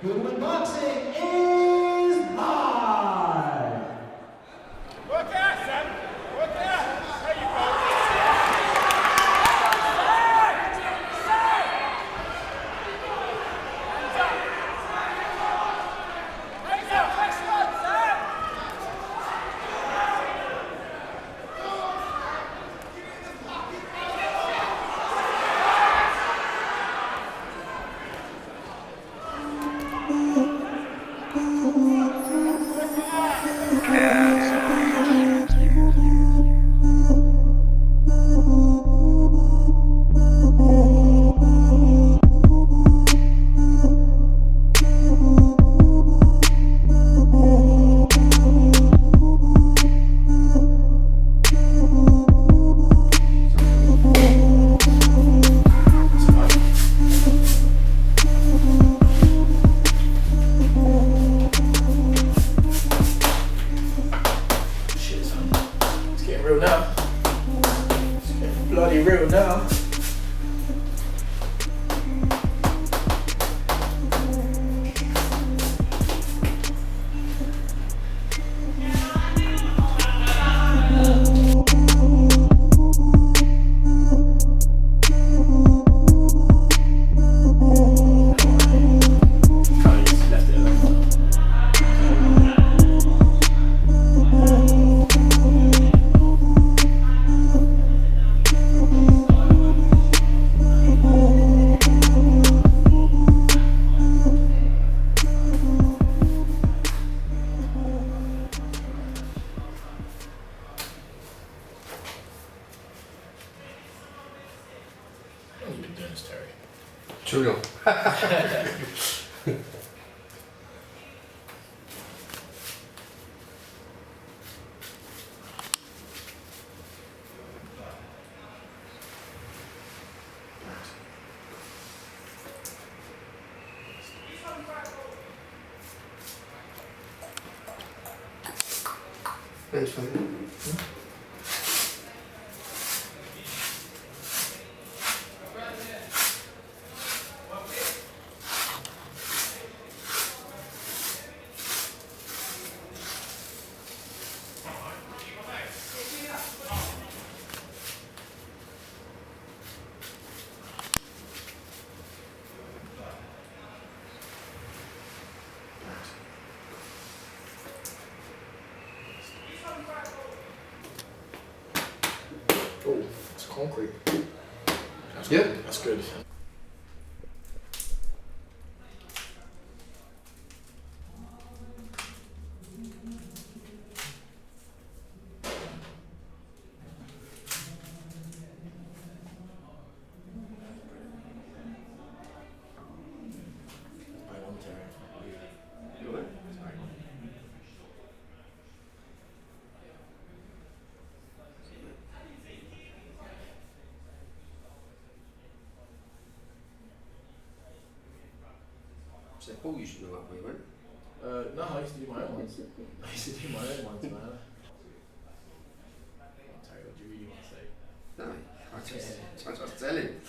Good boxing is live. Work out, Sam. Work out. There you go. Real now. It's getting bloody real now. You've been doing this, Terry. True. Thanks, fine. Oh, it's concrete. That's Yeah. Good. That's good. Bang on, Terry. You all right? Bang on. It's that ball you should go up with, right? No, I used to do my own ones. I used to do my own ones, man. Terry, what do you really want to say? No, I just tell him.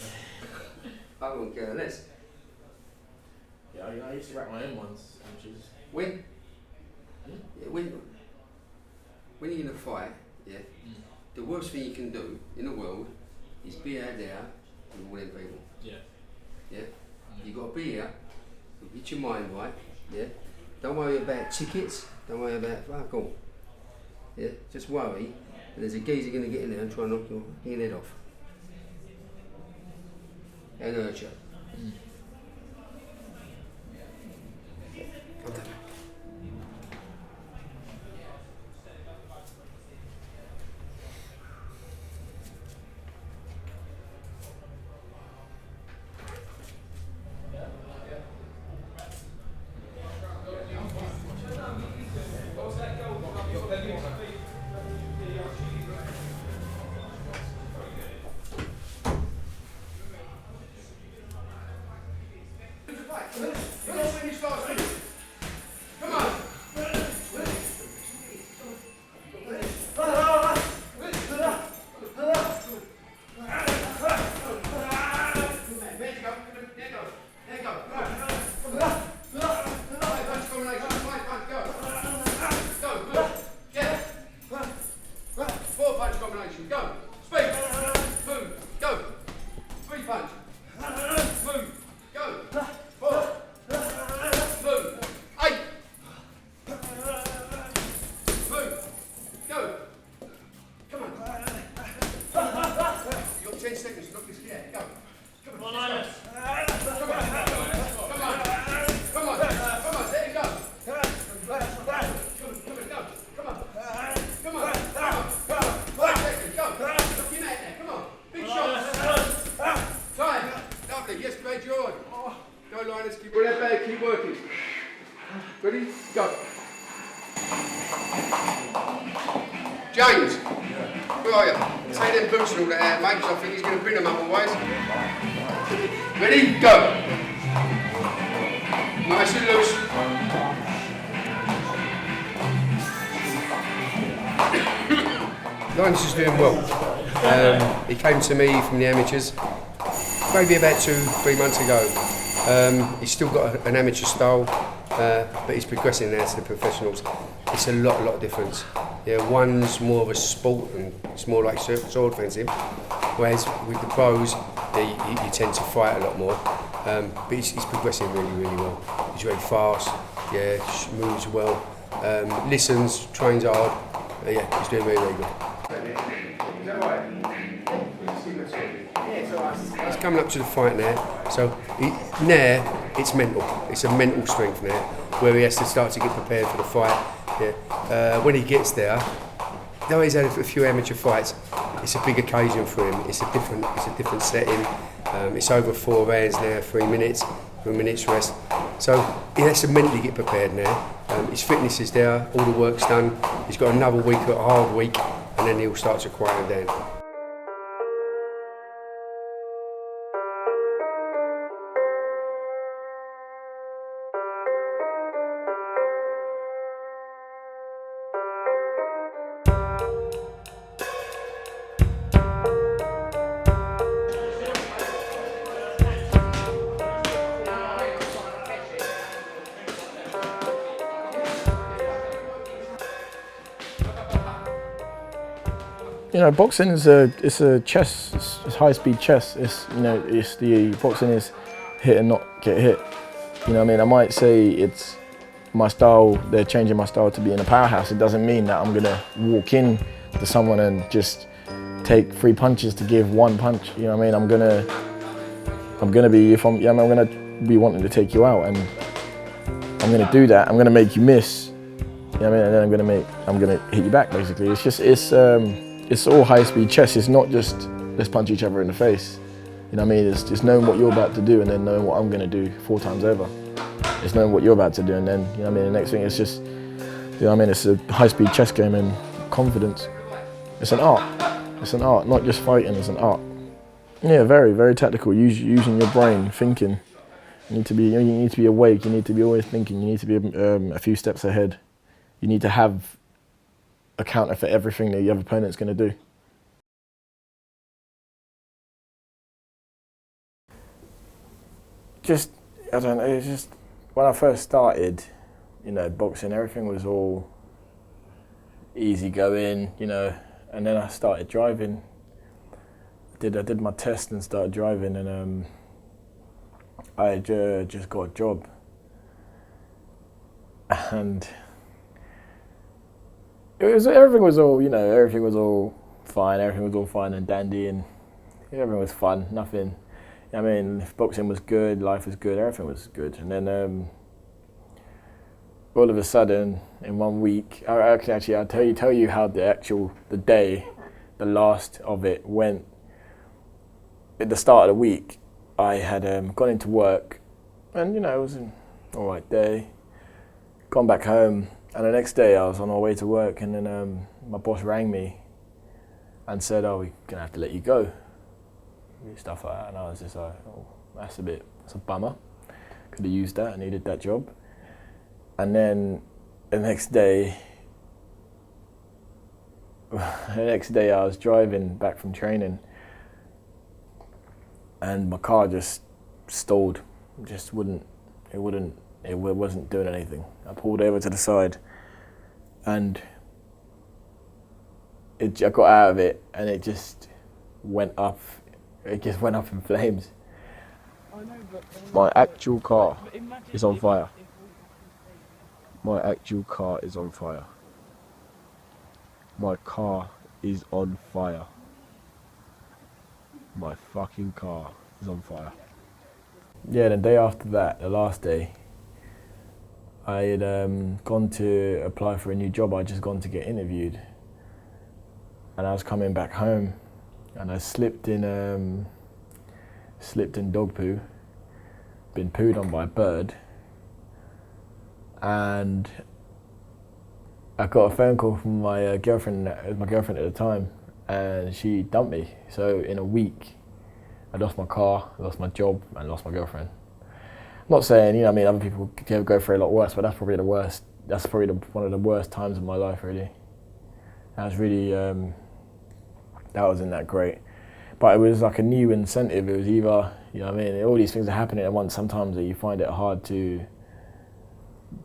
I won't care less. Yeah, I used to write my own ones, which is... When? Hmm? Yeah, when you're in a fight, yeah, the worst thing you can do in the world is be out there with all them people. Yeah. Yeah? You got to be here, get your mind right, yeah? Don't worry about tickets, don't worry about fuck all. Yeah? Just worry that there's a geezer going to get in there and try and knock your head off. And hurt you. I don't know. Yes, great joy. Go, Linus, keep that back, keep working. Ready? Go. James, where are you? Take them boots and all that out, mate, 'cause I think he's going to bring them otherwise. Ready? Go. Nice and loose. Linus is doing well. He came to me from the amateurs maybe about 2-3 months ago. He's still got an amateur style, but he's progressing now to the professionals. It's a lot of difference. Yeah, one's more of a sport and it's more like sword fencing, whereas with the pros, you tend to fight a lot more. But he's progressing really well. He's very fast, yeah, moves well, listens, trains hard. Yeah, he's doing very good. Is that right? He's coming up to the fight now, so now it's mental. It's a mental strength now, where he has to start to get prepared for the fight. Yeah. When he gets there, though he's had a few amateur fights, it's a big occasion for him. It's a different setting. It's over 4 rounds now, 3 minutes, 3 minutes rest. So he has to mentally get prepared now. His fitness is there, all the work's done. He's got another week, a hard week, and then he'll start to quieten down. You know, boxing is a chess. It's high-speed chess. It's the boxing is hit and not get hit. You know what I mean? I might say it's my style. They're changing my style to be in a powerhouse. It doesn't mean that I'm gonna walk in to someone and just take 3 punches to give 1 punch. You know what I mean? I'm gonna be I'm gonna be wanting to take you out, and I'm gonna do that. I'm gonna make you miss. You know what I mean? And then I'm gonna hit you back. Basically, it's all high-speed chess. It's not just let's punch each other in the face. You know what I mean? It's just knowing what you're about to do and then knowing what I'm going to do 4 times over. It's knowing what you're about to do and then, you know what I mean, the next thing it's just, you know what I mean, it's a high-speed chess game and confidence. It's an art. It's an art, not just fighting, it's an art. Yeah, very, very tactical, using your brain, thinking. You need to be awake, you need to be always thinking, you need to be a few steps ahead. You need to have a counter for everything that your other opponent's going to do. I don't know, it's just, when I first started, you know, boxing, everything was all easy going, you know, and then I started driving. I did my test and started driving, and I just got a job. And everything was all fine. Everything was all fine and dandy, and everything was fun. Nothing. I mean, if boxing was good, life was good, everything was good. And then all of a sudden, in 1 week, I'll tell you how the day, the last of it went. At the start of the week, I had gone into work, and you know, it was an all right day. Gone back home. And the next day I was on my way to work, and then my boss rang me and said, "Oh, we're gonna have to let you go." Stuff like that, and I was just like, "Oh, that's a bummer. Could have used that. I needed that job." And then the next day I was driving back from training, and my car just stalled. It wasn't doing anything. I pulled over to the side, and I got out of it, and it just went up. It just went up in flames. My actual car is on fire. My actual car is on fire. My car is on fire. My fucking car was on fire. Yeah, the day after that, the last day, I had gone to apply for a new job. I'd just gone to get interviewed, and I was coming back home, and I slipped in dog poo, been pooed on by a bird, and I got a phone call from my girlfriend. It was my girlfriend at the time, and she dumped me. So in a week, I lost my car, lost my job, and lost my girlfriend. I'm not saying, you know, I mean, other people go through a lot worse, but that's probably the worst. That's probably one of the worst times of my life, really. That was really, that wasn't that great. But it was like a new incentive. It was either, you know what I mean, all these things are happening at once sometimes that you find it hard to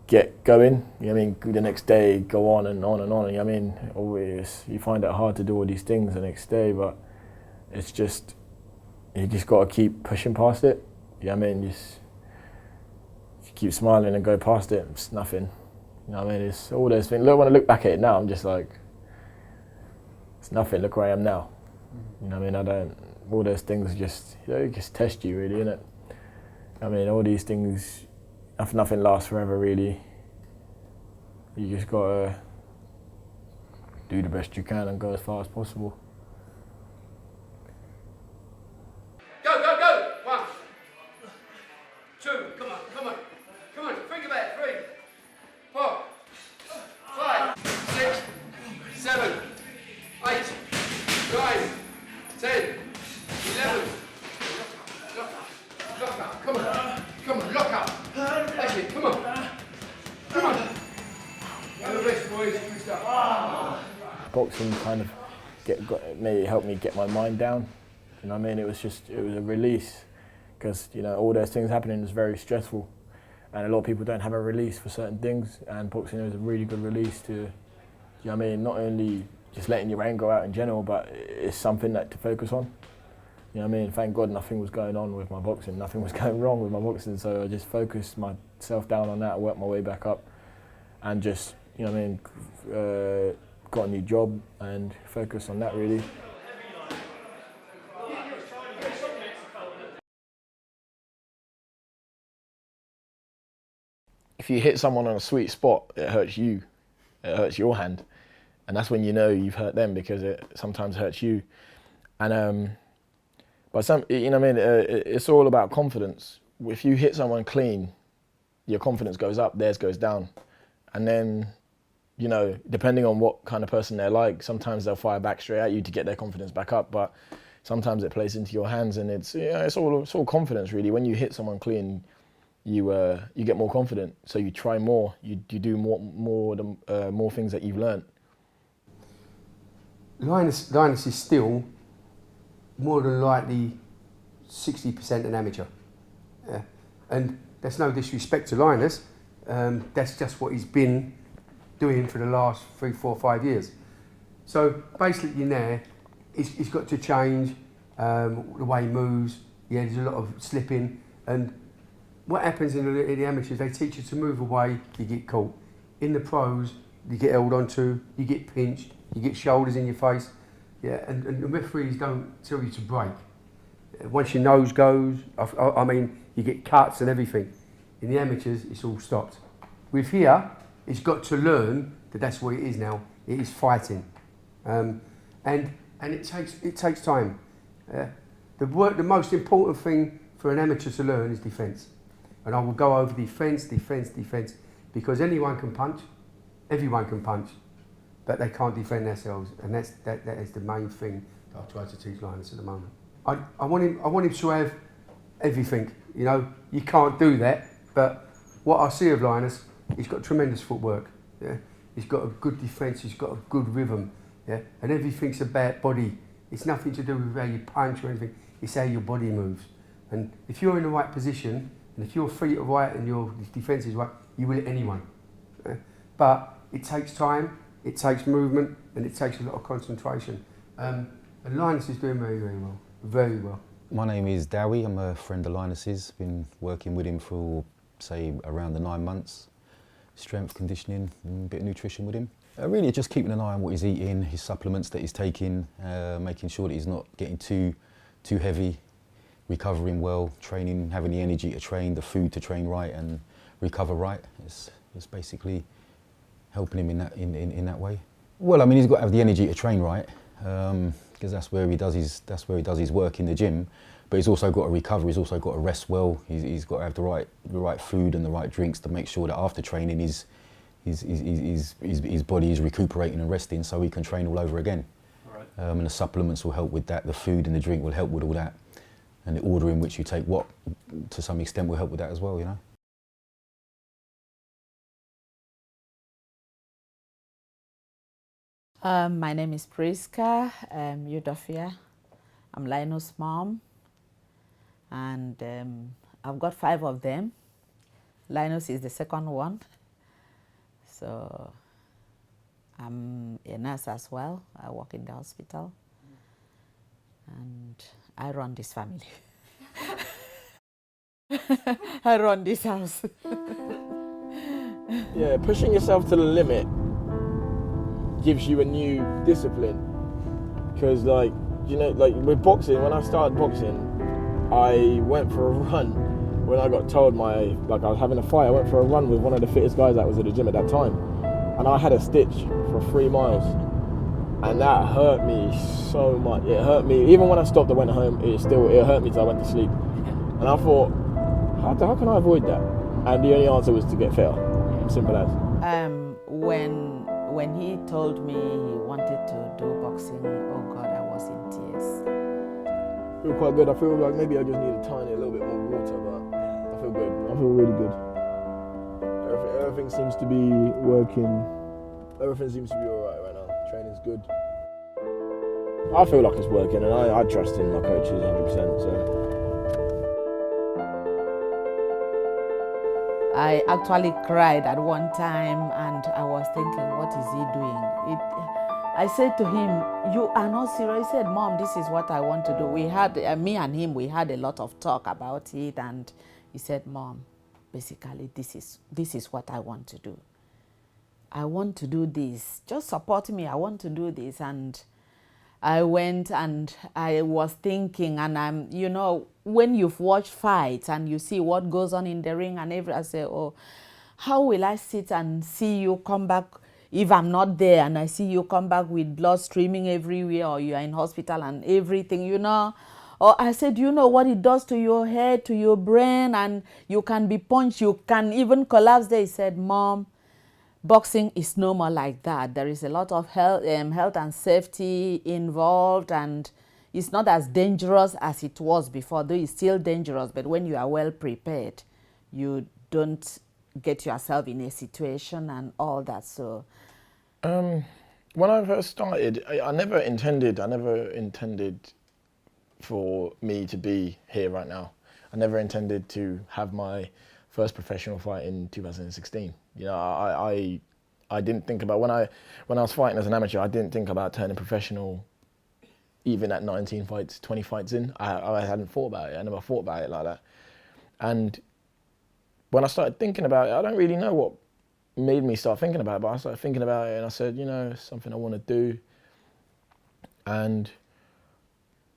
get going. You know what I mean, the next day go on and on and on. You know what I mean, always you find it hard to do all these things the next day, but it's just, you just got to keep pushing past it. You know what I mean, just keep smiling and go past it. It's nothing. You know what I mean, it's all those things. Look, when I look back at it now, I'm just like, it's nothing. Look where I am now. You know what I mean, I don't, all those things just, you know, just test you really, innit? I mean, all these things, nothing lasts forever really. You just gotta do the best you can and go as far as possible. Go, go, go! 1, 2, come on, come on. Come on, think about it. 3, 4, 5, 6, 7, 8, 9, 10, 11. Lock up, come on. Come on, lock up. That's it, come on. Come on. Have a rest, boys. Good stuff. Boxing kind of maybe helped me get my mind down. You know what I mean? It was a release, because, you know, all those things happening is very stressful, and a lot of people don't have a release for certain things, and boxing is a really good release to, you know what I mean, not only just letting your anger out in general, but it's something that to focus on. You know what I mean? Thank God nothing was going on with my boxing, nothing was going wrong with my boxing, so I just focused myself down on that, worked my way back up, and just, you know what I mean, got a new job and focused on that really. If you hit someone on a sweet spot, it hurts you, it hurts your hand, and that's when you know you've hurt them, because it sometimes hurts you. And but you know what I mean, it's all about confidence. If you hit someone clean, your confidence goes up, theirs goes down. And then, you know, depending on what kind of person they're like, sometimes they'll fire back straight at you to get their confidence back up, but sometimes it plays into your hands, and it's, you know, it's all confidence really. When you hit someone clean, you get more confident, so you try more, you do more things that you've learned. Linus is still more than likely 60% an amateur. Yeah. And that's no disrespect to Linus, that's just what he's been doing for the last 3, 4, 5 years. So basically now, he's got to change the way he moves. Yeah, there's a lot of slipping, and what happens in the amateurs, they teach you to move away, you get caught. In the pros, you get held onto, you get pinched, you get shoulders in your face. Yeah, and the referees don't tell you to break. Once your nose goes, I mean, you get cuts and everything. In the amateurs, it's all stopped. With here, it's got to learn that that's what it is now. It is fighting, and it takes time. The most important thing for an amateur to learn is defence, and I will go over defence, because anyone can punch, everyone can punch, but they can't defend themselves, and that is the main thing that I try to teach Linus at the moment. I want him to have everything. You know, you can't do that, but what I see of Linus, he's got tremendous footwork. Yeah, he's got a good defence. He's got a good rhythm. Yeah, and everything's about body. It's nothing to do with how you punch or anything. It's how your body moves. And if you're in the right position, and if your feet are right and your defence is right, you will hit anyone. Yeah? But it takes time. It takes movement, and it takes a lot of concentration. And Linus is doing very, very well. Very well. My name is Dowie. I'm a friend of Linus's. Been working with him for, say, around the 9 months. Strength, conditioning, and a bit of nutrition with him. Really just keeping an eye on what he's eating, his supplements that he's taking, making sure that he's not getting too heavy, recovering well, training, having the energy to train, the food to train right and recover right. It's basically helping him in that way. Well, I mean, he's got to have the energy to train right, because that's where he does his work in the gym. But he's also got to recover. He's also got to rest well. He's got to have the right food and the right drinks to make sure that after training his body is recuperating and resting, so he can train all over again. Right. And the supplements will help with that. The food and the drink will help with all that, and the order in which you take what, to some extent, will help with that as well. You know. My name is Priska Udofia. I'm Linus' mom, and I've got 5 of them. Linus is the second one. So I'm a nurse as well. I work in the hospital, and I run this family. I run this house. Yeah, pushing yourself to the limit gives you a new discipline. Because, like, you know, like with boxing, when I started boxing, I went for a run. When I got told I was having a fight, I went for a run with one of the fittest guys that was at the gym at that time. And I had a stitch for 3 miles. And that hurt me so much. It hurt me. Even when I stopped, I went home, it hurt me till I went to sleep. And I thought, how can I avoid that? And the only answer was to get fitter. Simple as. When he told me he wanted to do boxing, oh God, I was in tears. I feel quite good. I feel like maybe I just need a tiny little bit more water, but I feel good. I feel really good. Everything seems to be working. Everything seems to be alright right now. Training's good. I feel like it's working, and I trust in my coaches 100%. So. I actually cried at one time, and I was thinking, what is he doing? I said to him, you are not serious. He said, Mom, this is what I want to do. We had, me and him, we had a lot of talk about it, and he said, Mom, basically this is what I want to do. I want to do this. Just support me. I want to do this. And I went and I was thinking, and you know, when you've watched fights and you see what goes on in the ring and I say, oh, how will I sit and see you come back if I'm not there, and I see you come back with blood streaming everywhere, or you are in hospital and everything, you know? Or I said, you know what it does to your head, to your brain, and you can be punched, you can even collapse there. He said, Mom, boxing is no more like that. There is a lot of health and safety involved, and it's not as dangerous as it was before, though it's still dangerous, but when you are well prepared, you don't get yourself in a situation and all that. So when I first started, I never intended for me to be here right now. I never intended to have my first professional fight in 2016. You know, I didn't think about, when I was fighting as an amateur, I didn't think about turning professional even at 19 fights, 20 fights in. I hadn't thought about it. I never thought about it like that. And when I started thinking about it, I don't really know what made me start thinking about it, but I started thinking about it and I said, you know, it's something I want to do. And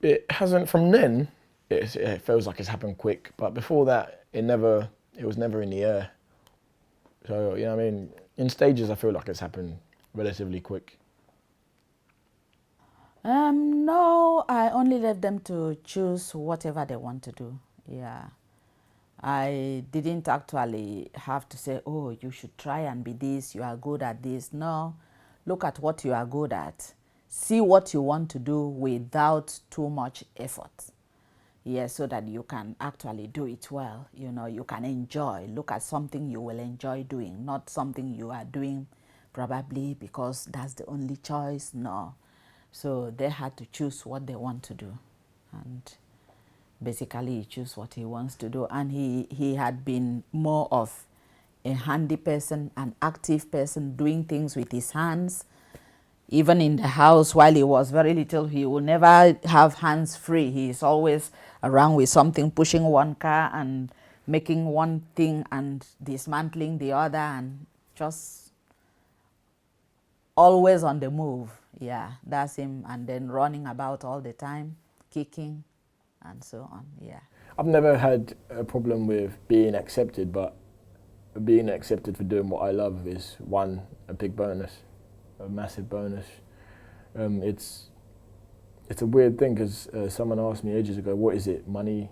it hasn't, from then, it feels like it's happened quick, but before that, it was never in the air. So, you know what I mean? In stages, I feel like it's happened relatively quick. No, I only let them to choose whatever they want to do. Yeah. I didn't actually have to say, oh, you should try and be this, you are good at this. No, look at what you are good at. See what you want to do without too much effort. Yeah, so that you can actually do it well. You know, you can enjoy. Look at something you will enjoy doing, not something you are doing probably because that's the only choice. No. So they had to choose what they want to do. And basically he chose what he wants to do. And he had been more of a handy person, an active person, doing things with his hands. Even in the house, while he was very little, he would never have hands free. He is always around with something, pushing one car and making one thing and dismantling the other, and just always on the move. Yeah, that's him. And then running about all the time, kicking and so on. Yeah. I've never had a problem with being accepted, but being accepted for doing what I love is a big bonus, a massive bonus. It's a weird thing because someone asked me ages ago, "What is it? Money?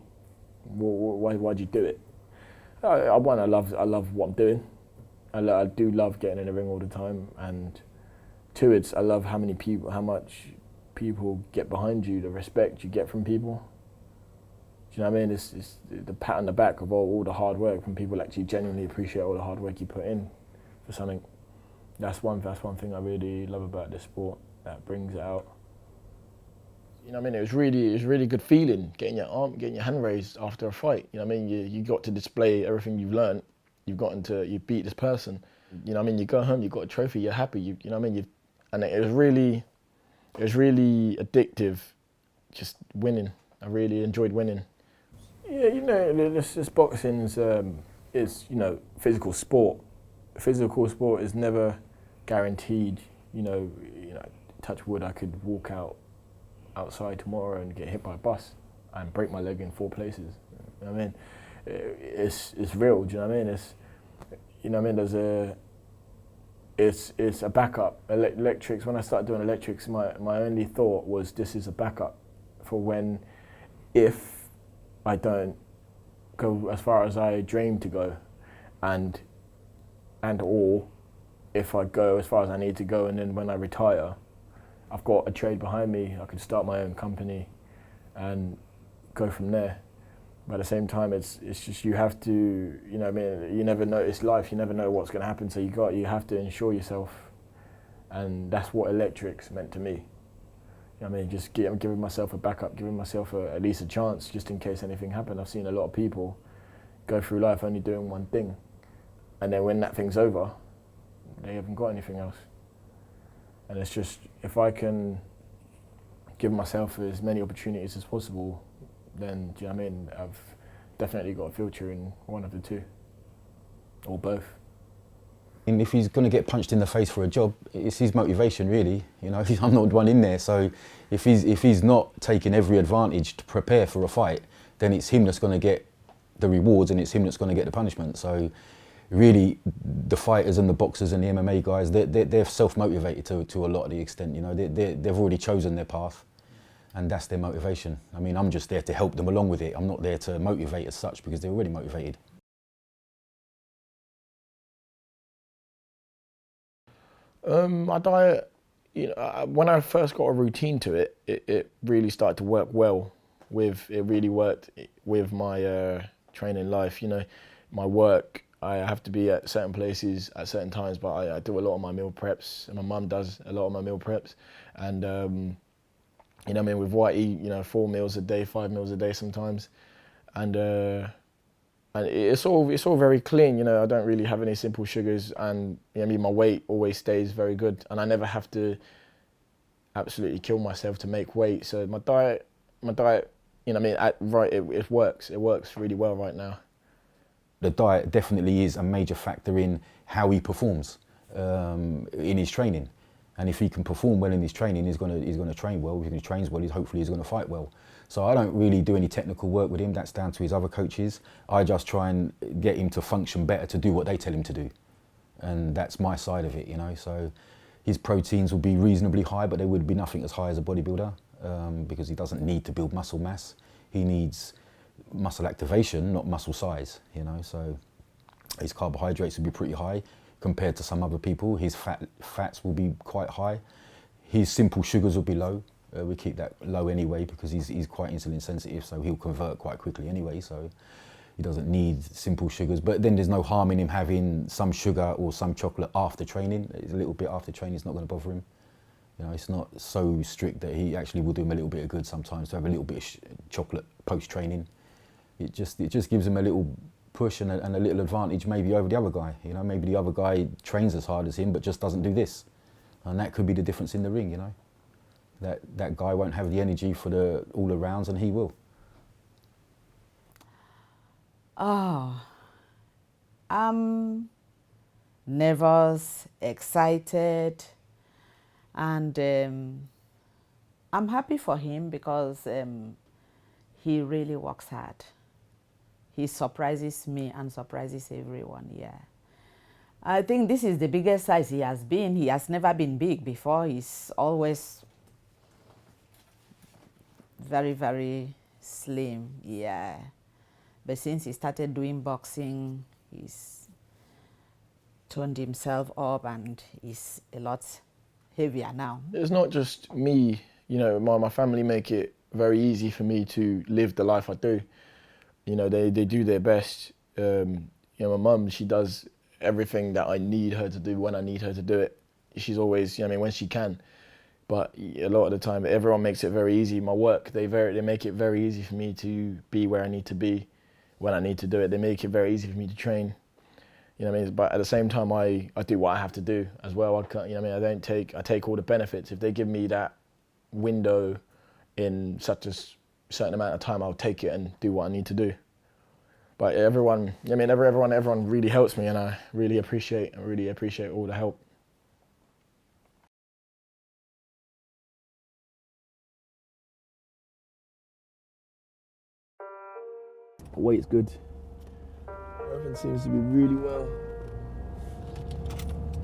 Why'd you do it?" I love what I'm doing. I do love getting in the ring all the time, and two, I love how much people get behind you, the respect you get from people. Do you know what I mean? It's the pat on the back of all the hard work from people actually genuinely appreciate all the hard work you put in for something. That's one thing I really love about this sport that brings it out. You know what I mean? It was really good feeling getting your hand raised after a fight. You know what I mean? You got to display everything you've learned. You beat this person. You know what I mean? You go home, you got a trophy, you're happy. You know what I mean? And it was really addictive, just winning. I really enjoyed winning. Yeah, you know, this boxing is physical sport. Physical sport is never guaranteed. You know, touch wood, I could walk outside tomorrow and get hit by a bus and break my leg in 4 places. You know what I mean? It's real. Do you know what I mean? It's a backup. Electrics. When I started doing electrics, my only thought was this is a backup for if I don't go as far as I dream to go, and or if I go as far as I need to go, and then when I retire, I've got a trade behind me. I can start my own company and go from there. But at the same time, it's just you have to, you know what I mean, you never know, it's life, you never know what's going to happen, so you have to insure yourself, and that's what electrics meant to me. You know what I mean, just giving myself a backup, giving myself at least a chance just in case anything happened. I've seen a lot of people go through life only doing one thing, and then when that thing's over, they haven't got anything else. And it's just, if I can give myself as many opportunities as possible, then, do you know what I mean, I've definitely got a future in one of the two, or both. And if he's going to get punched in the face for a job, it's his motivation, really. You know, I'm not the one in there, so if he's not taking every advantage to prepare for a fight, then it's him that's going to get the rewards and it's him that's going to get the punishment. So really, the fighters and the boxers and the MMA guys, they're self-motivated to a lot of the extent. You know, they've already chosen their path, and that's their motivation. I mean, I'm just there to help them along with it. I'm not there to motivate as such because they're already motivated. My diet, you know, when I first got a routine to it, it really started to work well. It really worked with my training life. You know, my work, I have to be at certain places at certain times, but I do a lot of my meal preps, and my mum does a lot of my meal preps. And you know, I mean, with Whitey, you know, 4 meals a day, 5 meals a day sometimes, and it's all very clean. You know, I don't really have any simple sugars, and you know, I mean, my weight always stays very good, and I never have to absolutely kill myself to make weight. So my diet, you know, I mean, it works really well right now. The diet definitely is a major factor in how he performs in his training. And if he can perform well in his training, he's going to train well. If he trains well, hopefully he's going to fight well. So I don't really do any technical work with him. That's down to his other coaches. I just try and get him to function better, to do what they tell him to do. And that's my side of it, you know. So his proteins will be reasonably high, but they would be nothing as high as a bodybuilder because he doesn't need to build muscle mass. He needs muscle activation, not muscle size, you know. So his carbohydrates will be pretty high compared to some other people. His fats will be quite high. His simple sugars will be low. We keep that low anyway because he's quite insulin sensitive, so he'll convert quite quickly anyway, so he doesn't need simple sugars. But then there's no harm in him having some sugar or some chocolate after training. A little bit after training is not going to bother him. You know, it's not so strict that he actually will do him a little bit of good sometimes to have a little bit of chocolate post-training. It just gives him a little push and a little advantage maybe over the other guy. You know, maybe the other guy trains as hard as him but just doesn't do this. And that could be the difference in the ring, you know. That guy won't have the energy for all the rounds and he will. Oh, I'm nervous, excited, and I'm happy for him because he really works hard. He surprises me and surprises everyone, yeah. I think this is the biggest size he has been. He has never been big before. He's always very, very slim, yeah. But since he started doing boxing, he's toned himself up and he's a lot heavier now. It's not just me, you know, my family make it very easy for me to live the life I do. You know, they do their best. You know, my mum, she does everything that I need her to do when I need her to do it. She's always, you know, I mean, when she can. But a lot of the time, everyone makes it very easy. My work, they make it very easy for me to be where I need to be when I need to do it. They make it very easy for me to train. You know what I mean? But at the same time, I do what I have to do as well. I can't, you know what I mean? I take all the benefits. If they give me that window in such a certain amount of time, I'll take it and do what I need to do. But everyone, I mean, everyone really helps me, and I really appreciate all the help. Weight's good. Everything seems to be really well.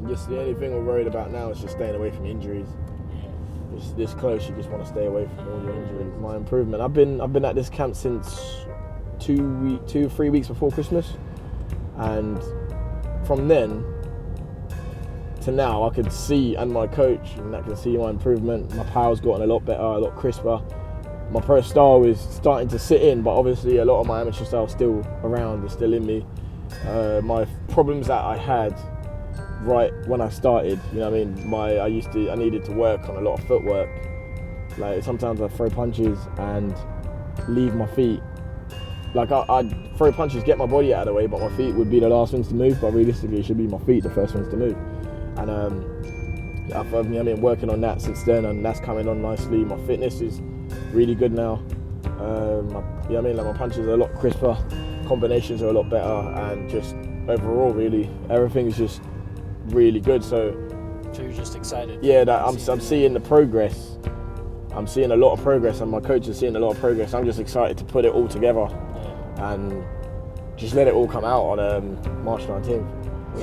Just the only thing we're worried about now is just staying away from injuries. It's this close, you just want to stay away from all your injuries. My improvement. I've been at this camp since 3 weeks before Christmas, and from then to now I could see, and my coach, and I can see my improvement. My power's gotten a lot better, a lot crisper. My pro style is starting to sit in, but obviously a lot of my amateur style is still around, is still in me. My problems that I had right when I started, you know what I mean, I needed to work on a lot of footwork. Like sometimes I throw punches and leave my feet. Like I'd throw punches, get my body out of the way, but my feet would be the last ones to move, but realistically it should be my feet the first ones to move. And I've working on that since then, and that's coming on nicely. My fitness is really good now. My punches are a lot crisper, combinations are a lot better, and just overall really everything is just really good. So you're just excited? Yeah, that I'm seeing the progress. I'm seeing a lot of progress, and my coach is seeing a lot of progress. I'm just excited to put it all together and just let it all come out on March 19th.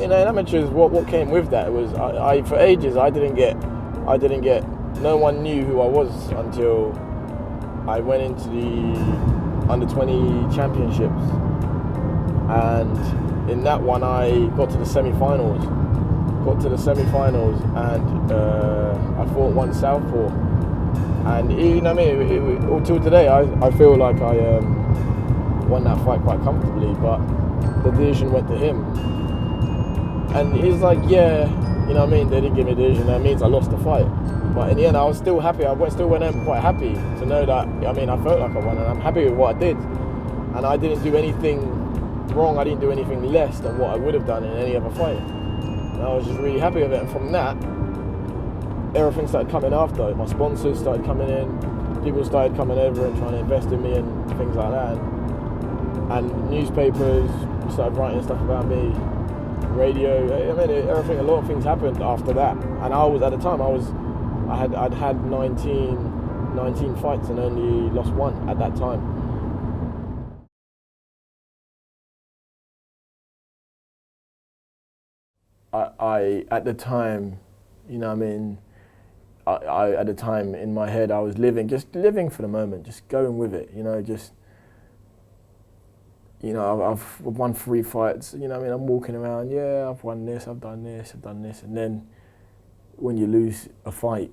You know, in amateurs, what came with that was I for ages I didn't get. No one knew who I was until I went into the under-20 championships, and in that one I got to the semi-finals. And I fought one southpaw, and you know what I mean. Until today, I feel like I won that fight quite comfortably, but the decision went to him, and he's like, yeah, you know what I mean. They didn't give me a decision. That means I lost the fight. But in the end, I was still happy. I still went in quite happy to know that, I mean, I felt like I won, and I'm happy with what I did. And I didn't do anything wrong. I didn't do anything less than what I would have done in any other fight. And I was just really happy with it. And from that, everything started coming after. My sponsors started coming in. People started coming over and trying to invest in me and things like that. And newspapers started writing stuff about me. Radio, I mean, everything. A lot of things happened after that. And I was, at the time, I'd had 19 fights and only lost one at that time. I at the time, you know what I mean, I at the time in my head I was just living for the moment, just going with it, you know, I've won 3 fights, you know what I mean, I'm walking around, yeah, I've won this, I've done this, and then when you lose a fight,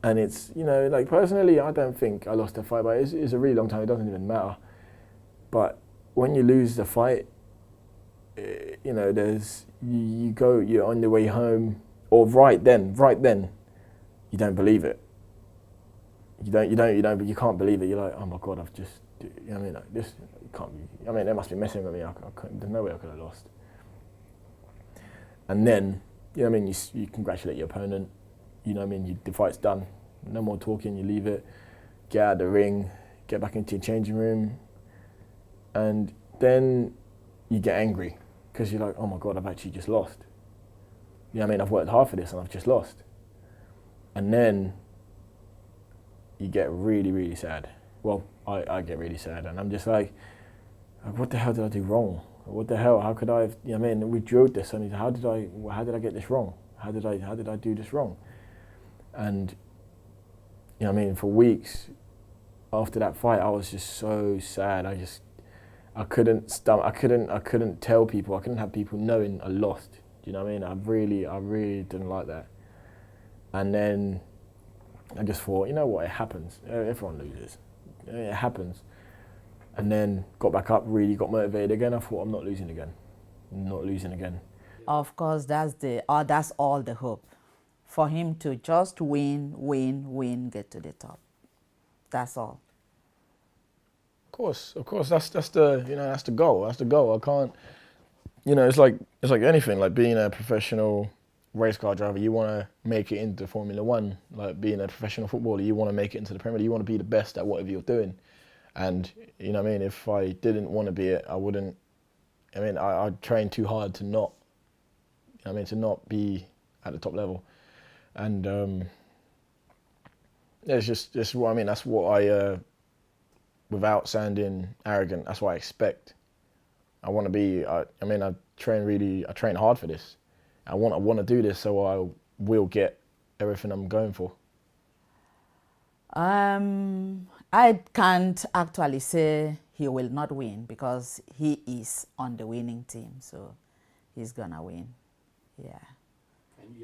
and it's, you know, like personally, I don't think I lost a fight, but it's a really long time, it doesn't even matter. But when you lose the fight, you know, you're on the way home, or right then, you don't believe it. You don't, but you can't believe it. You're like, oh my God, I've just, you know what I mean, like this, it can't be, I mean, they must be messing with me, there's no way I could have lost. And then, you know what I mean, you congratulate your opponent, you know what I mean, the fight's done, no more talking, you leave it, get out of the ring, get back into your changing room, and then you get angry, because you're like, oh my God, I've actually just lost. You know what I mean, I've worked hard for this and I've just lost. And then you get really, really sad. well, I get really sad, and I'm just like, what the hell did I do wrong? What the hell? How could I have? You know what I mean, we drilled this, and how did I get this wrong? How did I do this wrong? And you know what I mean, for weeks after that fight, I was just so sad. I couldn't tell people. I couldn't have people knowing I lost. Do you know what I mean? I really didn't like that. And then I just thought, you know what? It happens. Everyone loses. It happens. And then got back up, really got motivated again. I thought, I'm not losing again. I'm not losing again. Of course, that's all the hope. For him to just win, get to the top. That's all. Of course, that's the goal. That's the goal. I can't, it's like anything, like being a professional race car driver. You want to make it into Formula One. Like being a professional footballer, you want to make it into the Premier League. You want to be the best at whatever you're doing. And you know what I mean. If I didn't want to be it, I wouldn't. I mean, I'd train too hard to not. To not be at the top level. And it's just what I mean. That's what I. Without sounding arrogant, that's what I expect. I want to be. I train hard for this. I want to do this, so I will get everything I'm going for. I can't actually say he will not win because he is on the winning team, so he's gonna win. Yeah,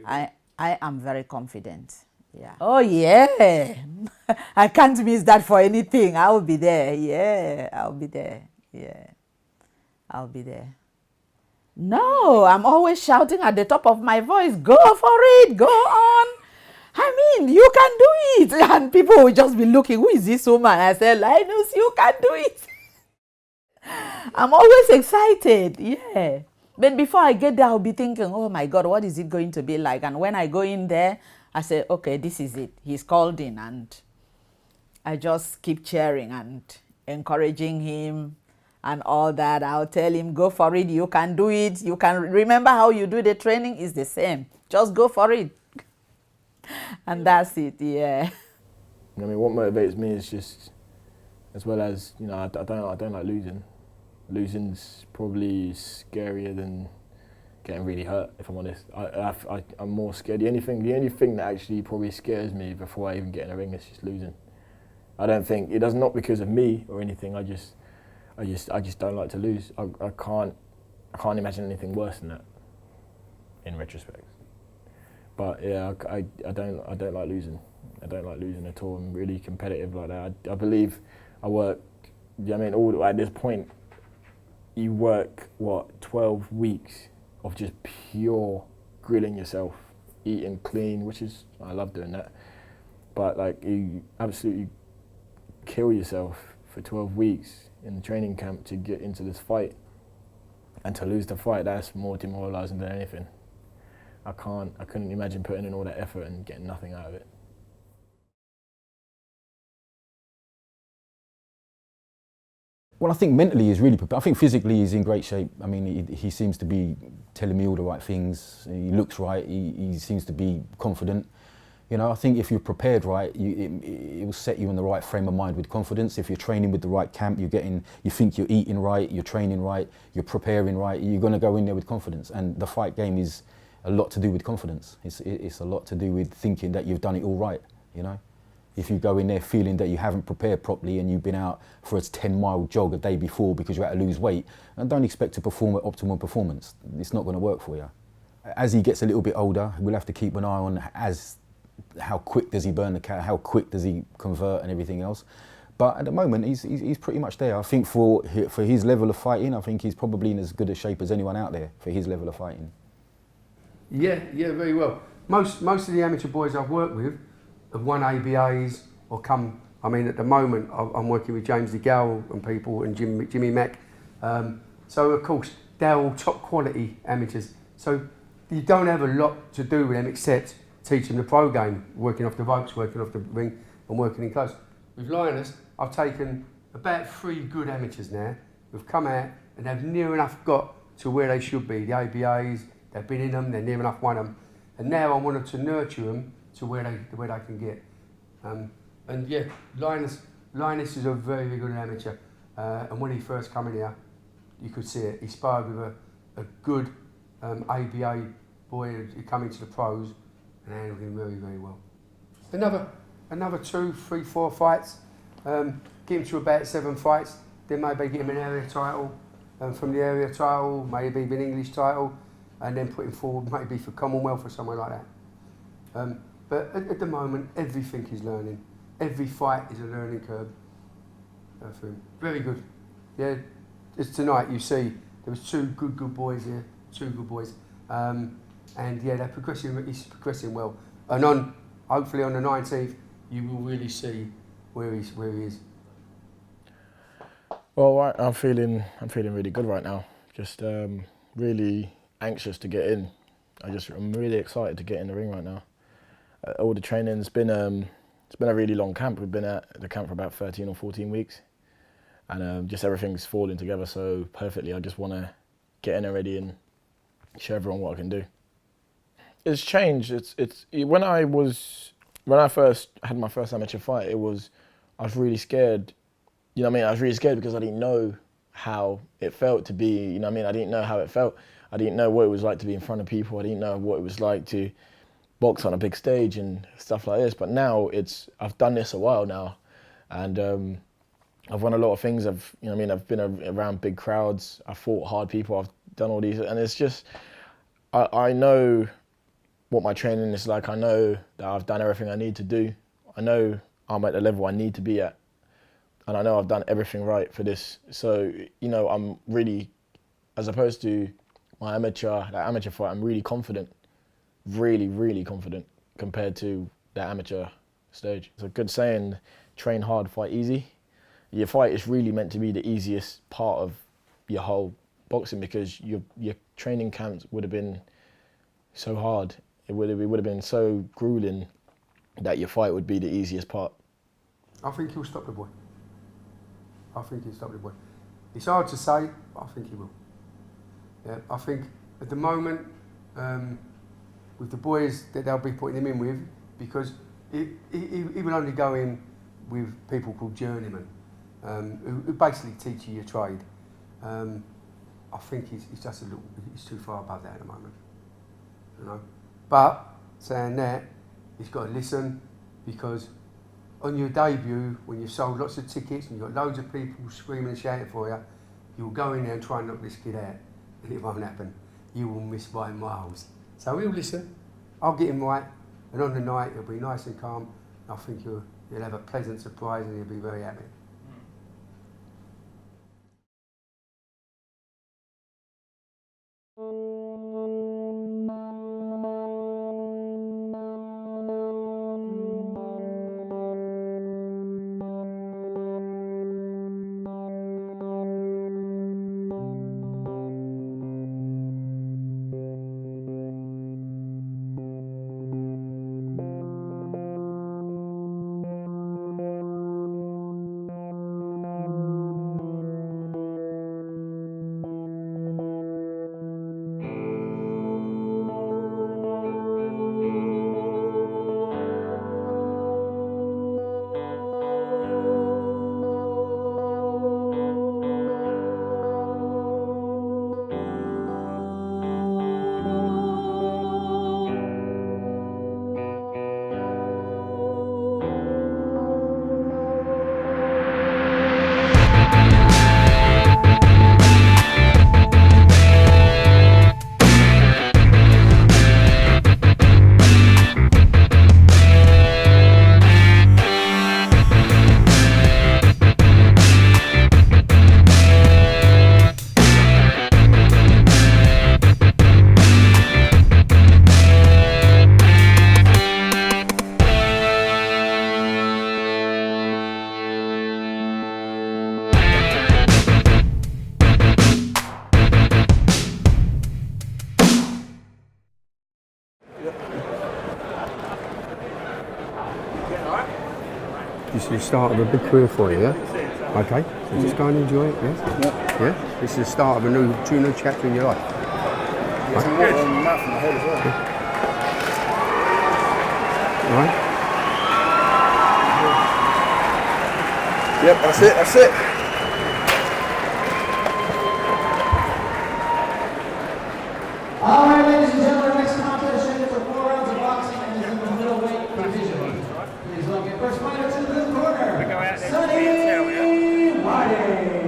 I am very confident. Yeah. Oh yeah, I can't miss that for anything. I will be there. Yeah, I'll be there. Yeah, I'll be there. No, I'm always shouting at the top of my voice, go for it, go on. I mean, you can do it. And people will just be looking, who is this woman? I said, Linus, you can do it. I'm always excited, yeah. But before I get there, I'll be thinking, oh my God, what is it going to be like? And when I go in there, I say, okay, this is it. He's called in, and I just keep cheering and encouraging him and all that. I'll tell him, go for it. You can do it. You can remember how you do the training is the same. Just go for it. And that's it, yeah. I mean, what motivates me is just, as well as, I don't like losing. Losing's probably scarier than getting really hurt, if I'm honest. I'm more scared. The only thing that actually probably scares me before I even get in a ring is just losing. I don't think, it does, not because of me or anything, I just don't like to lose. I can't imagine anything worse than that, in retrospect. But yeah, I don't like losing. I don't like losing at all. I'm really competitive like that. I believe I work, at this point, you work, 12 weeks of just pure grilling yourself, eating clean, which is, I love doing that. But like, you absolutely kill yourself for 12 weeks in the training camp to get into this fight. And to lose the fight, that's more demoralizing than anything. I couldn't imagine putting in all that effort and getting nothing out of it. Well, I think mentally he's really prepared. I think physically he's in great shape. I mean, he seems to be telling me all the right things. He looks right. He seems to be confident. I think if you're prepared right, it will set you in the right frame of mind with confidence. If you're training with the right camp, you think you're eating right, you're training right, you're preparing right, you're going to go in there with confidence. And the fight game is a lot to do with confidence. It's a lot to do with thinking that you've done it all right, If you go in there feeling that you haven't prepared properly and you've been out for a 10-mile jog a day before because you had to lose weight, and don't expect to perform at optimal performance. It's not going to work for you. As he gets a little bit older, we'll have to keep an eye on how quick does he burn the cat, how quick does he convert and everything else. But at the moment, he's pretty much there. I think for his level of fighting, I think he's probably in as good a shape as anyone out there for his level of fighting. Yeah, very well. Most of the amateur boys I've worked with have won ABAs or come. I mean, at the moment, I'm working with James DeGale and people and Jimmy Mack. So of course, they're all top quality amateurs. So you don't have a lot to do with them except teach them the pro game, working off the ropes, working off the ring, and working in close. With Linus, I've taken about 3 good amateurs now who've come out and they've near enough got to where they should be. The ABAs, they've been in them, they're near enough won them, and now I wanted to nurture them to where they can get. And yeah, Linus Linus is a very, very good amateur, and when he first came in here, you could see it. He sparred with a good ABA boy who come into the pros and handled him very, very well. Another 2, 3, 4 fights, get him to about 7 fights, then maybe get him an area title, from the area title, maybe an English title, and then put him forward maybe for Commonwealth or somewhere like that. But at the moment, everything is learning. Every fight is a learning curve for him. Very good. Yeah, as tonight you see, there was 2 good boys here, 2 good boys. And yeah, they're progressing, he's progressing well. And hopefully on the 19th, you will really see where he is. Well, I'm feeling really good right now. Just really anxious to get in. I'm really excited to get in the ring right now. All the training's been it's been a really long camp. We've been at the camp for about 13 or 14 weeks, and just everything's falling together so perfectly. I just want to get in already and show everyone what I can do. It's changed. It's when I first had my first amateur fight, I was really scared. You know what I mean? I was really scared because I didn't know how it felt to be, you know what I mean? I didn't know how it felt. I didn't know what it was like to be in front of people. I didn't know what it was like to box on a big stage and stuff like this. But now I've done this a while now, and I've won a lot of things. You know what I mean? I've been around big crowds. I've fought hard people. I've done all these, and it's just, I know what my training is like. I know that I've done everything I need to do. I know I'm at the level I need to be at. And I know I've done everything right for this. So, you know, I'm really, as opposed to my amateur fight, I'm really confident, really, really confident compared to the amateur stage. It's a good saying, train hard, fight easy. Your fight is really meant to be the easiest part of your whole boxing because your training camps would have been so hard. It would have been so grueling that your fight would be the easiest part. I think he'll stop the boy. I think he'll stop the boy. It's hard to say, but I think he will. Yeah, I think at the moment, with the boys that they'll be putting him in with, because he will only go in with people called journeymen, who basically teach you your trade. I think he's just he's too far above that at the moment. You know? But saying that, he's got to listen, because on your debut, when you've sold lots of tickets and you've got loads of people screaming and shouting for you, you'll go in there and try and knock this kid out, and it won't happen. You will miss by miles. So he'll listen, I'll get him right, and on the night he'll be nice and calm. I think he'll have a pleasant surprise and he'll be very happy. This is the start of a big career for you, yeah? Okay, so just go and enjoy it, yeah? Yeah? This is the start of a new chapter in your life. Get some water on the mouth and the head as well. Right? Yep, that's it, that's it. All right, ladies and gentlemen, next contest scheduled for 4 rounds of boxing and is in the middleweight division. Please welcome first fighter to the corner, Sonny Whiting.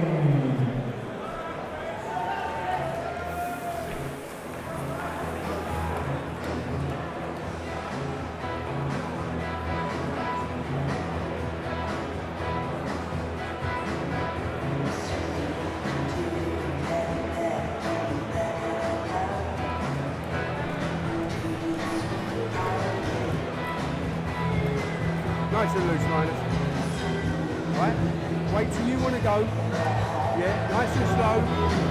Nice and loose, Linus. Right? Wait till you want to go. Yeah, nice and slow.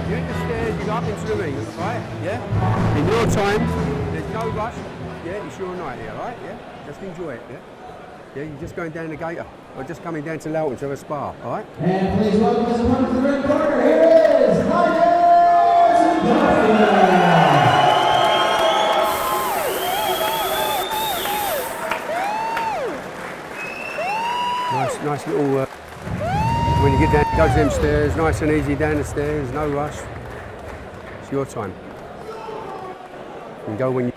You hit the stairs, you go up into the ring, right? Yeah? In your time, there's no rush. Yeah, it's your night here, right? Yeah? Just enjoy it, yeah? Yeah, you're just going down the gator, or just coming down to Luton to have a spa, alright? And please welcome as a one to the red corner, here is Linus Udofia. Nice little, when you get down, go to them stairs, nice and easy down the stairs, no rush. It's your time. You can go when you...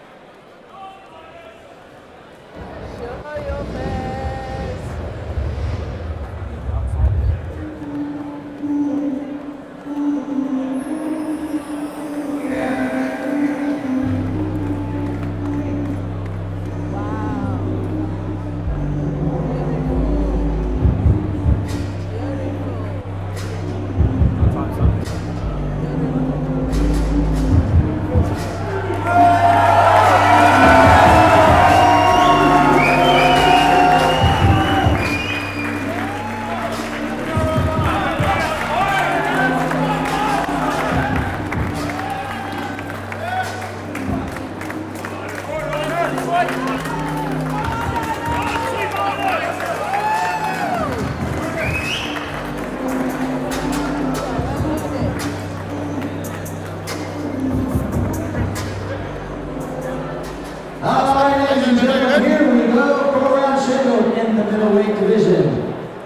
Division.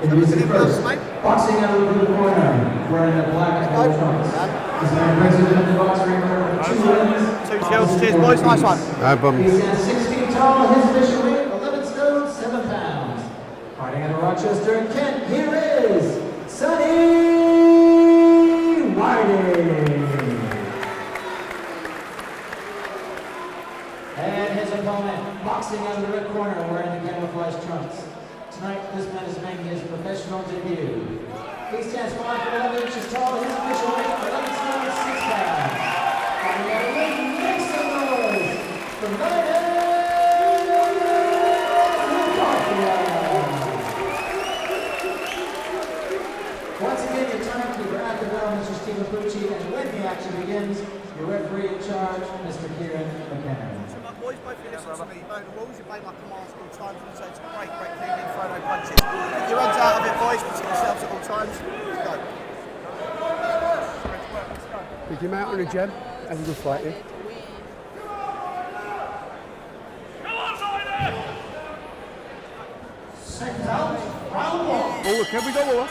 Introducing first, boxing out of the blue corner, wearing the black and gold trunks. This man brings it in the box ring for 2 wins. 2 kills, cheers boys, nice one. No problem. He stands 6 feet tall, his official weight 11 stone 7 pounds. Fighting out of Rochester and Kent, here is Sonny Whiting. And his opponent, boxing out of the red corner, wearing the camouflage trunks. Tonight, this man is making his professional debut. He stands 5 foot 11 inches tall. His official weight 11 stone 6 pounds. And we are make some noise for Linus Udofia. Once again, your timekeeper at the bell, Mr. Stephen Pucci, and when the action begins, your referee in charge, Mr. Kieran McKenna. Boys, both of you listen to me. You know the rules, you obey my commands at all times, and so it's a great feeling, throw no punches. Get your hands out of it, boys, protect yourselves at all times. Let's go. Pick him out on a jab, have a good fight here. Second round, round 1. Oh, can we go over?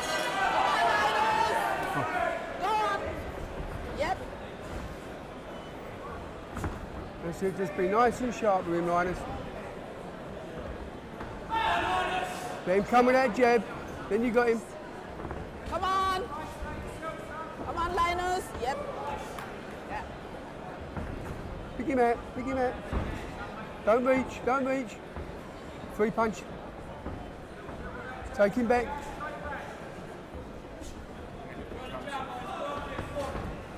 That's it, just be nice and sharp with him, Linus. Let him come with that jab, then you got him. Come on. Come on, Linus. Yep. Yeah. Pick him out, pick him out. Don't reach, don't reach. 3 punch. Take him back.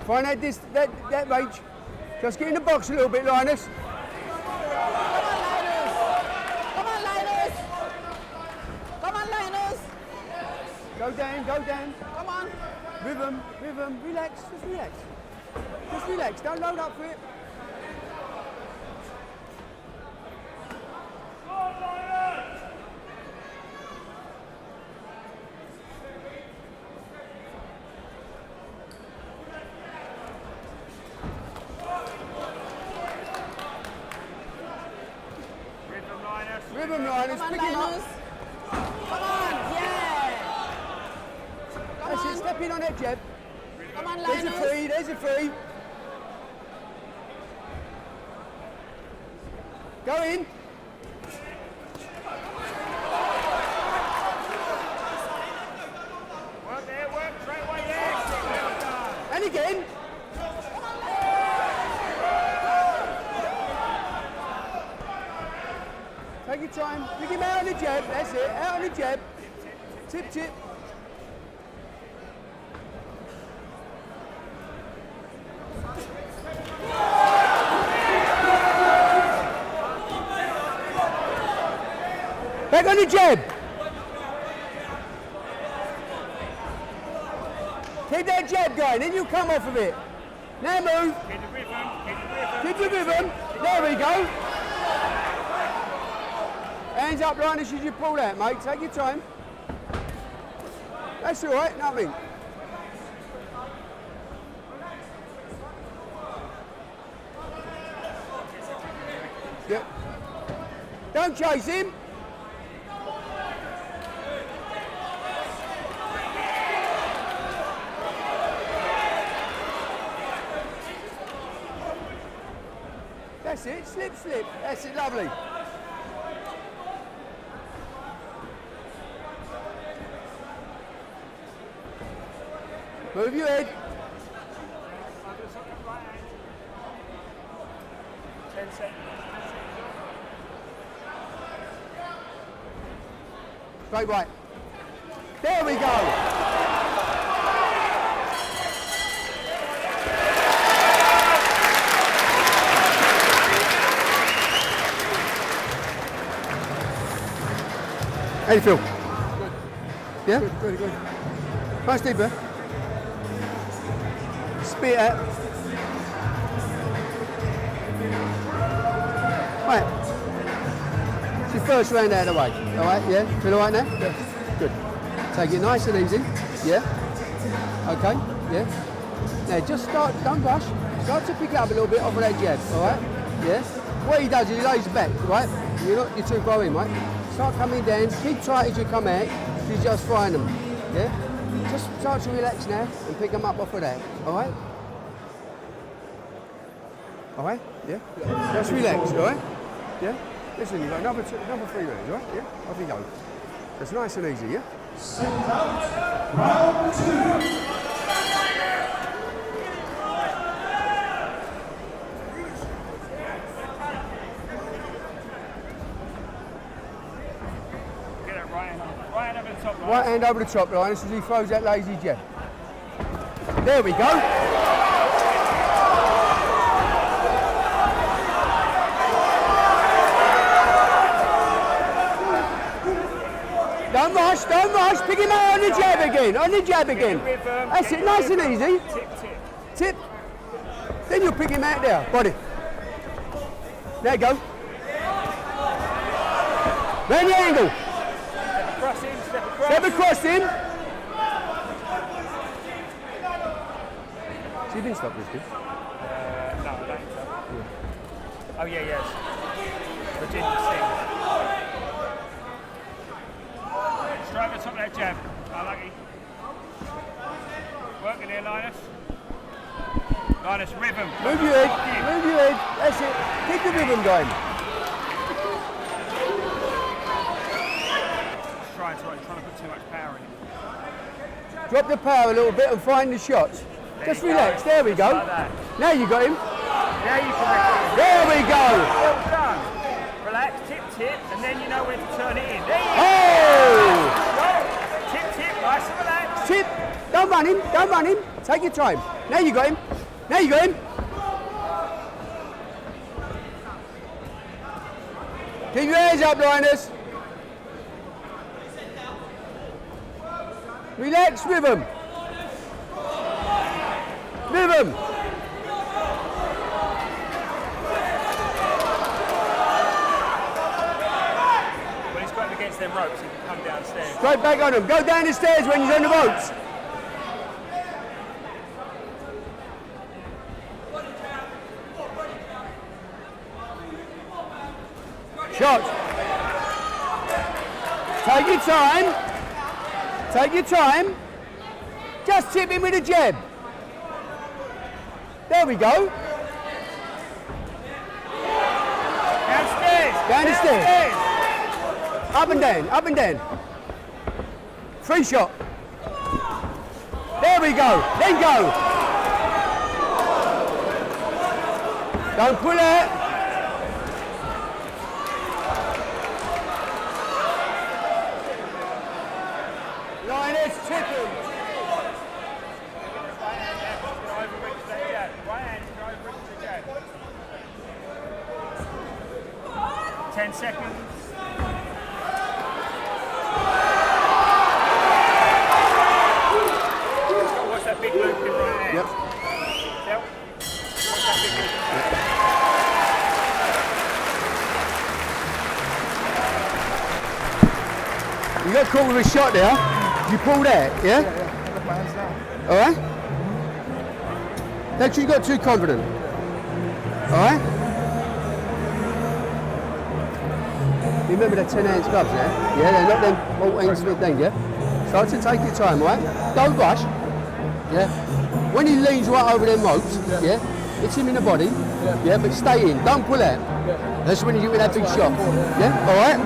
Find that reach. Just get in the box a little bit, Linus. Come on, Linus. Come on, Linus. Go down, go down. Come on. Rhythm, relax, just relax. Just relax, don't load up for it. Rhythm, Linus, Come on, pick him up. Linus. Come on, yeah. in on that jab. Come on, There's a Linus. free, there's a free. Go in. Work there, work straight away there. Well done. And again. Take your time. Pick him out on the jab. That's it. Out on the jab. Tip, tip. Back on the jab. Keep that jab going, then you come off of it. Now move. Keep the rhythm, keep the rhythm. Keep the rhythm. There we go. Hands up, Linus, as you pull that, mate. Take your time. That's all right, nothing. Yep. Don't chase him. That's it, slip, slip. That's it, lovely. Move your head. 10 seconds. Straight right. There we go. How do you feel? Good. Yeah? Good, good. Nice deep breath. Spit out. Right. It's your first round out of the way. All right, yeah? Feel all right now? Yeah. Good. Take it nice and easy. Yeah? Okay, yeah? Now just start, don't rush. Start to pick it up a little bit off of that jab, all right? Yeah? What he does is he lays back, right? You're too far in, right? Start coming down, keep tight as you come out, you just find them, yeah? Just start to relax now and pick them up off of that, all right? All right, yeah? Just relax, all right? Yeah? Listen, you've got another 3 rounds, all right? Yeah? Off you go. That's nice and easy, yeah? Second out, round 2. Right hand over the top line as he throws that lazy jab. There we go. Don't rush, pick him out on the jab again, That's it, nice and easy. Tip. Then you'll pick him out there, body. There you go. Round the angle. Step across him. So you didn't stop this, did you? No, I don't. Oh yeah, yes. Virginia Singh. Straight at the top of that jab. Oh, lucky. Working there, Linus. Linus, rhythm. Move your head. That's it. Keep the rhythm going. Trying to put too much power in it. Drop the power a little bit and find the shots. Just relax. There we go. Like now you got him. Now you can. There we go. Well done. Relax, tip, and then you know when to turn it in. There you go. Tip, nice and relaxed. Tip. Don't run him. Take your time. Now you got him. Keep your hands up, Linus. Relax, rhythm. When he's got him against them ropes, he can come downstairs. Straight back on him. Go down the stairs when he's on the ropes. Shots. Take your time. Just tip him with a jab. There we go. Downstairs. Down the stairs. Up and down, up and down. Free shot. There we go. Then go. Don't pull it. Linus, tip him. Overreach that jab. Right hand, overreach the jab. 10 seconds. What's that big loop in right hand? Yep. Yep. What's that big loop? You got caught with a shot there. You pull that, yeah? All right? Make sure you got too confident. All right? You remember the 10 hands gloves, yeah? Yeah, they're not them 14 split thing, yeah? Start to take your time, right? Don't rush. Yeah? When he leans right over them ropes, yeah? Hits him in the body, yeah? But stay in, don't pull out. That's when you get that big shot. Yeah? All right?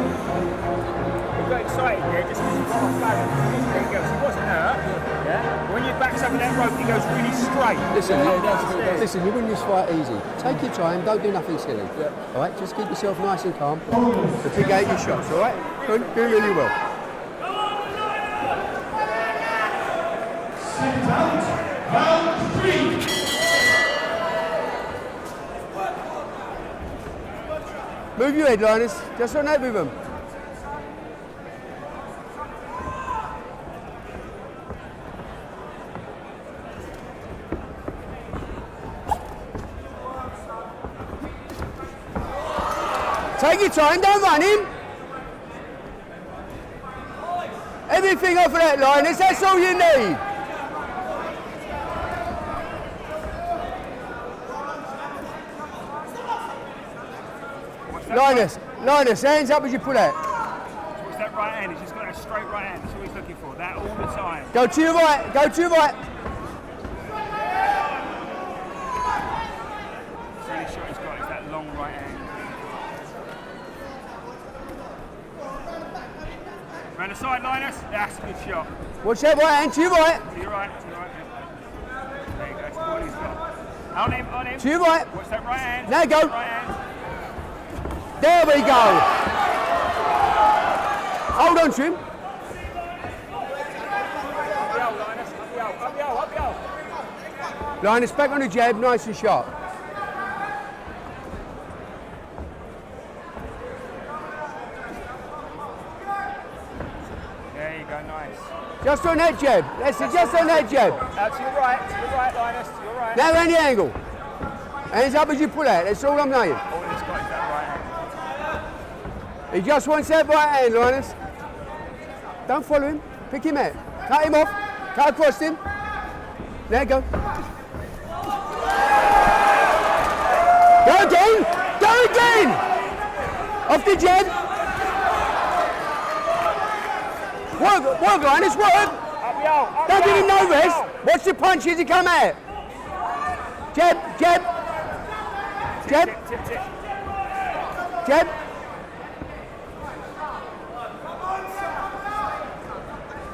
He got excited, yeah, just because he got off balance. There he goes, he wasn't hurt, yeah? When you back up in that rope, he goes really straight. Listen, you win this fight easy. Take your time, don't do nothing silly. All right, just keep yourself nice and calm. So pick out your shots, all right? Doing really well. Second round, round 3. Move your head, Linus. Just on that with him. Take your time, don't run him. Everything off of that, Linus, that's all you need. Linus, hands up as you pull out. What's that right hand? He's just got that straight right hand. That's all he's looking for. That all the time. Go to your right, go to your right. The only shot he's got is that long right hand. Round the side, Linus. That's a good shot. Watch that right hand, to your right. To your right, to your right. There you go. That's all he's got. On him, on him. To your right. Watch that right hand. Now go. Right hand. There we go. Hold on to him. Up the hole. Linus, back on the jab, nice and sharp. There you go, nice. Just on that jab. That's it, just on that jab. Out to your right, Linus, to your right. Now round the angle. Hands up as you pull out, that's all I'm saying. All he's got is that right hand. He just wants that right hand, Linus. Don't follow him, pick him out. Cut him off, cut across him. There you go. Go again, go again. Off the jab. Work, Linus, work. Up the hole, Don't give him no rest. Watch the punch as he come out. Jab, jab. Jab, Tip. jab.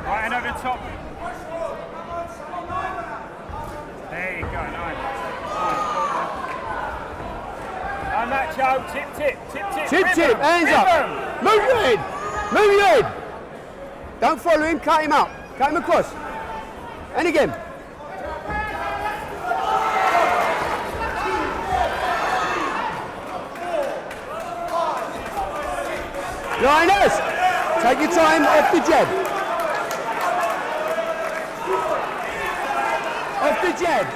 Right hand over the top. There you go, nice. On that, Joe. Tip. Tip, hands up. Move your head. Move your head. Don't follow him, cut him up. Cut him across. And again. Linus, take your time off the jab. Off the jab.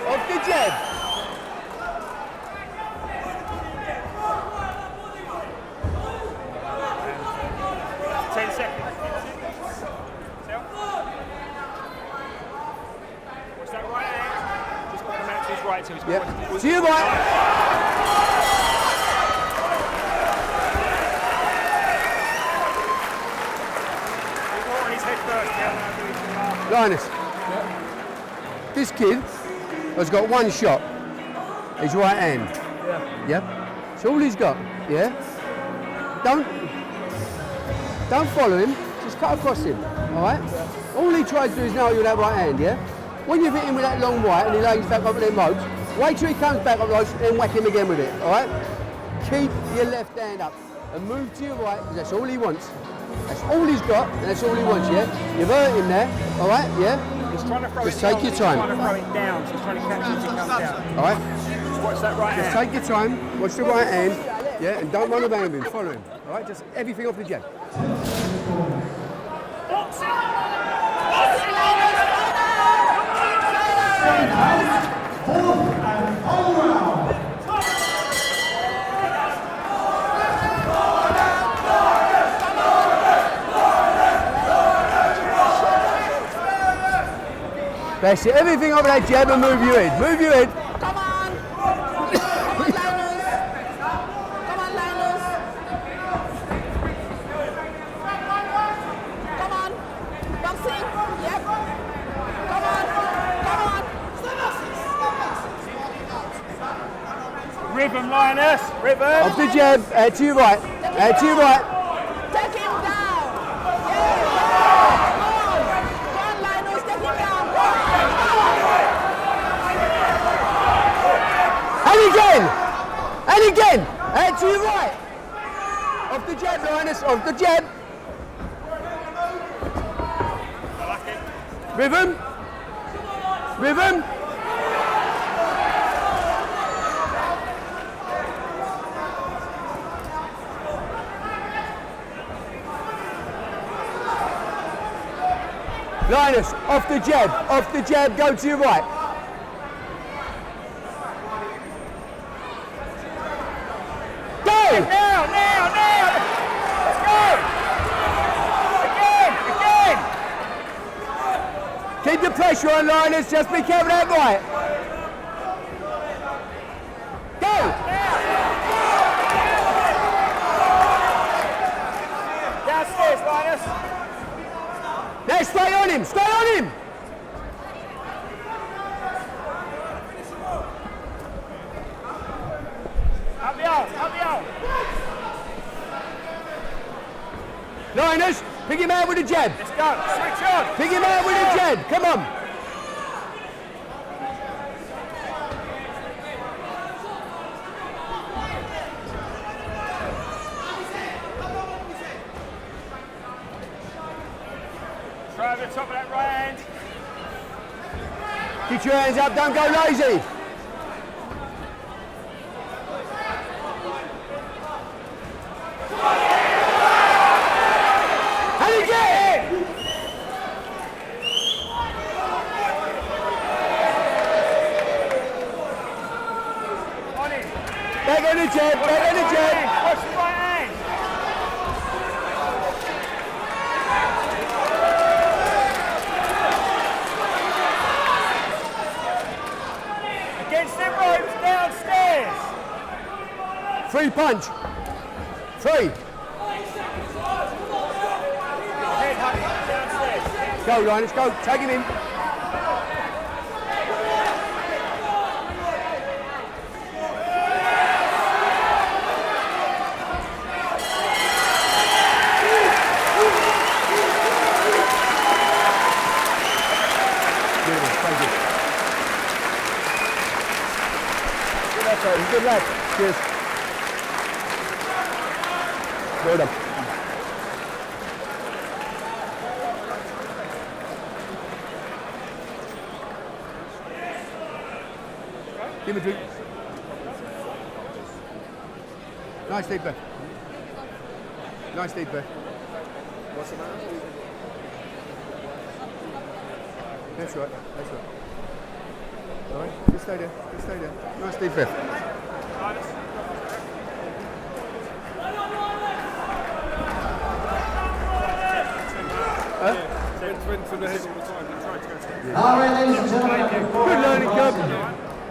10 seconds. What's that right hand? Just got to come out to his right so he's got Yep. To your right. on his head first, yeah. Linus. this kid has got one shot. His right hand. Yeah. That's all he's got. Yeah. Don't follow him. Just cut across him. All right. All he tries to do is nail you with that right hand. Yeah. When you hit him with that long right and he lays back over them ropes, wait till he comes back up the ropes and whack him again with it. All right. Keep your left hand up and move to your right because that's all he wants. That's all he's got and that's all he wants. Yeah. You've hurt him there. All right. Yeah. He's trying to throw Just it take down. your time. He's trying to throw it down. So he's trying to catch it as it comes down. All right. Just watch that right Just hand. take your time. Watch the right hand. Yeah. And don't run around him. Follow him. All right. Just everything off the jab. That's it. Everything over that jab and move your head. Move your head. Come on! Come on, Linus! Come on, Linus! Come on! Boxing! Yep! Come on! Rhythm, Linus. Rhythm. Off the jab. To your right. To your right. Take him down! Yeah! Come on, Linus! Take him down! And again. And again. To your right. Off the jab, Linus. Off the jab. Rhythm. Rhythm. Linus, off the jab, go to your right. Go! Now! Let's go! Again! Keep the pressure on, Linus, just be careful that right. Go! Downstairs, Linus. Now stay on him, stay on him! Up the arm. Linus, pick him out with a jab. Let's go. Switch on. Pick him out with a jab, come on. Try over the top of that right hand. Get your hands up, don't go lazy. And again! On it. Back on the jab, back on the jab. Watch the right hand. Against the ropes downstairs. Free punch. Free. Head honey, downstairs. Go, Linus, go. Take him in. Good lad. Cheers. Well done. Give me a drink. Nice deep breath. Nice deep breath. What's the matter? That's right. That's right. All right. Just stay there. Just stay there. Nice deep breath. All right, ladies and gentlemen, Good learning, Cub.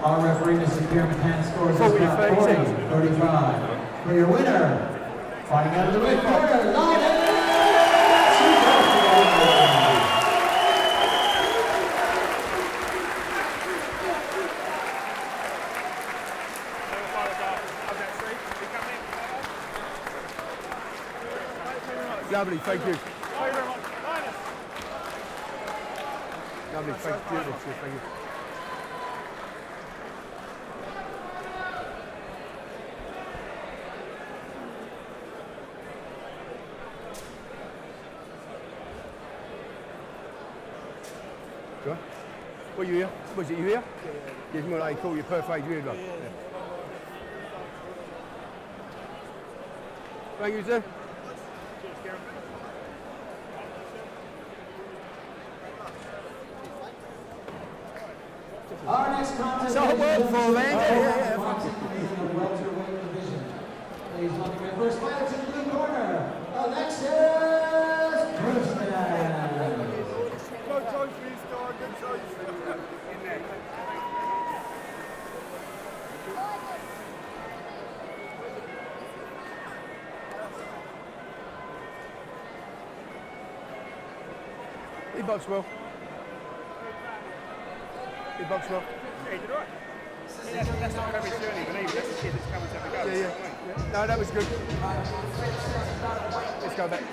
our referee, Mr. Pierre McCann, scores 40, this bout 40-35. For your winner, fighting out of the red corner, Linus Udofia. Lovely, thank you. Thank you very much. Linus. Lovely, thank you. Beautiful, thank you. Sure. What, you here? Was it you here? Yeah. It's more like call you perfect view. Yeah. Thank you, sir. Our next contest So it worked for me. Yeah. boxing in the welterweight division. Please welcome your first fighter to the blue corner, Alexis Krusman. He boxed well. He boxed well. Yeah, he did all right. Yeah, that's not very early, believe it. That's the kid that's coming to have a go. Yeah. No, that was good. Let's go back.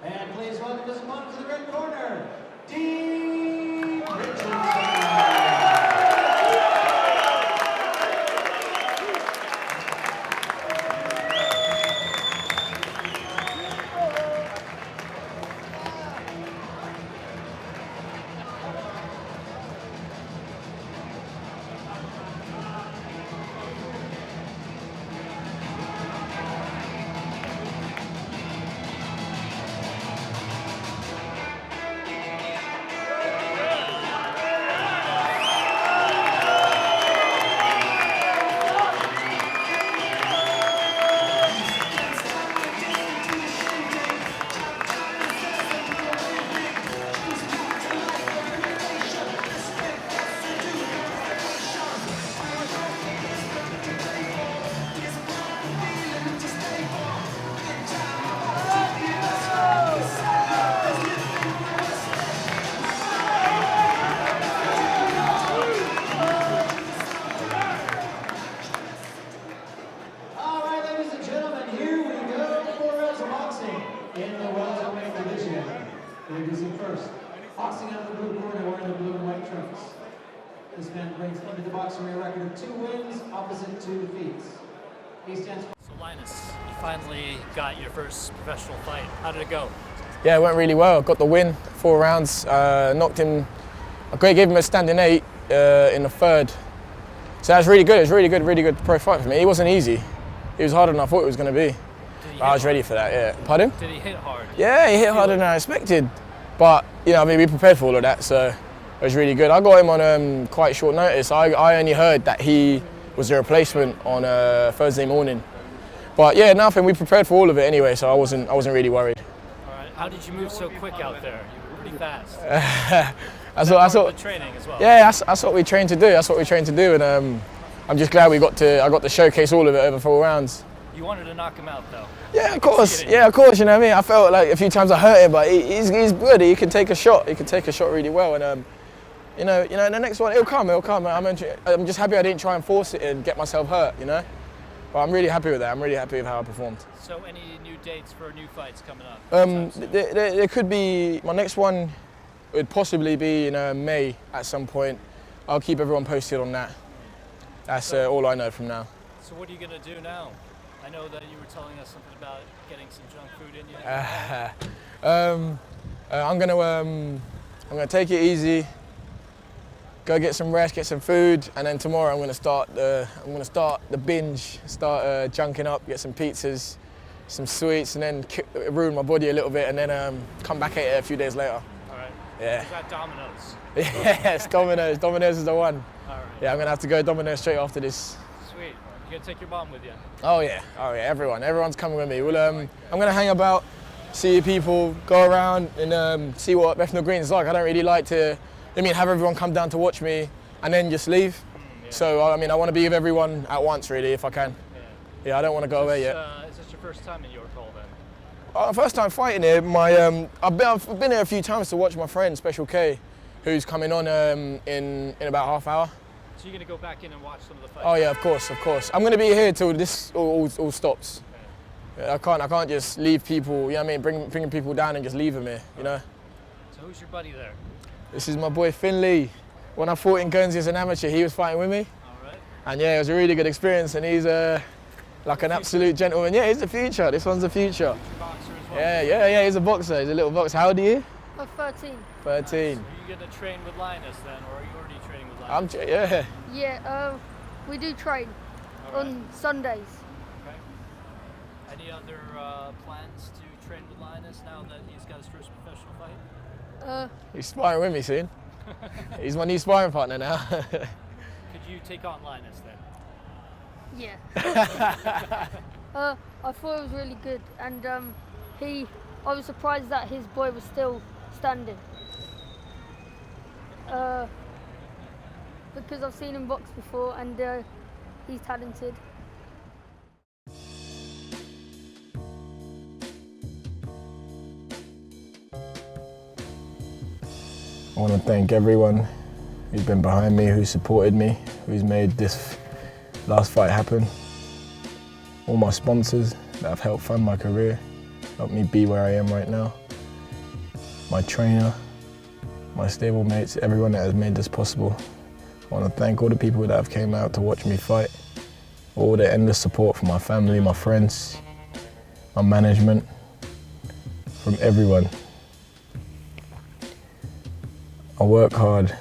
And please welcome his opponent to the red corner, Dean Richardson. All right, ladies and gentlemen, here we go. 4 rounds of boxing in the welterweight division. Introducing first, boxing out of the blue corner, wearing the blue and white trunks. This man brings into the boxing ring a record of 2 wins, opposite 2 defeats. He stands. So Linus, you finally got your first professional fight. How did it go? Yeah, it went really well. Got the win, 4 rounds. Knocked him. I gave him a standing 8 in the 3rd. So that's really good. It was really good pro fight for me. It wasn't easy. It was harder than I thought it was going to be. I was ready for that. Yeah. Pardon? Did he hit hard? Yeah, he hit harder than I expected. But you know, I mean, we prepared for all of that, so it was really good. I got him on quite short notice. I only heard that he was a replacement on Thursday morning. But yeah, nothing. We prepared for all of it anyway, so I wasn't really worried. All right. How did you move so quick out there? You were pretty fast. I thought the training as well. Yeah, that's what we trained to do. And I'm just glad I got to showcase all of it over 4 rounds. You wanted to knock him out though. Yeah, of course. You know what I mean. I felt like a few times I hurt him, but he's good. He can take a shot. He can take a shot really well. And you know, the next one it'll come. I'm just happy I didn't try and force it and get myself hurt. You know, but I'm really happy with that. I'm really happy with how I performed. So any new dates for new fights coming up? There could be. My next one would possibly be in May at some point. I'll keep everyone posted on that. That's all I know from now. So what are you going to do now? I know that you were telling us something about getting some junk food in you. I'm gonna take it easy, go get some rest, get some food, and then tomorrow I'm gonna start the binge, start junking up, get some pizzas, some sweets, and then ruin my body a little bit, and then come back at it a few days later. All right. Yeah. Is that Domino's? Yes, Domino's. Domino's is the one. All right. Yeah, I'm gonna have to go Domino's straight after this. Sweet. You gonna take your mom with you? Oh yeah, everyone's coming with me. I'm gonna hang about, see people, go around and see what Bethnal Green is like. I don't really like to I mean, have everyone come down to watch me and then just leave. Yeah. So I mean, I want to be with everyone at once, really, if I can. Yeah, I don't want to go away yet. Is this your first time in York Hall then? First time fighting here. I've been here a few times to watch my friend Special K, who's coming on in about half hour. So you're going to go back in and watch some of the fights? Oh yeah, of course. I'm going to be here till this all stops. Yeah, I can't just leave people. You know what I mean? Bringing people down and just leave them here. You know. So who's your buddy there? This is my boy Finley. When I fought in Guernsey as an amateur, he was fighting with me. All right. And yeah, it was a really good experience. And he's like an absolute gentleman. Yeah, he's the future. This one's the future. Boxer as well. Yeah. He's a boxer. He's a little boxer. How old are you? I'm 13. 13. Are you going to train with Linus then, or are you already training with Linus? Yeah. Yeah, we do train on Sundays. Okay. Any other plans to train with Linus now that he's got his first professional fight? He's sparring with me soon. He's my new sparring partner now. Could you take on Linus then? Yeah. I thought it was really good, and I was surprised that his boy was still standing. Because I've seen him box before, and he's talented. I want to thank everyone who's been behind me, who supported me, who's made this last fight happen. All my sponsors that have helped fund my career, helped me be where I am right now. My trainer, my stable mates, everyone that has made this possible. I want to thank all the people that have came out to watch me fight, all the endless support from my family, my friends, my management, from everyone. I work hard.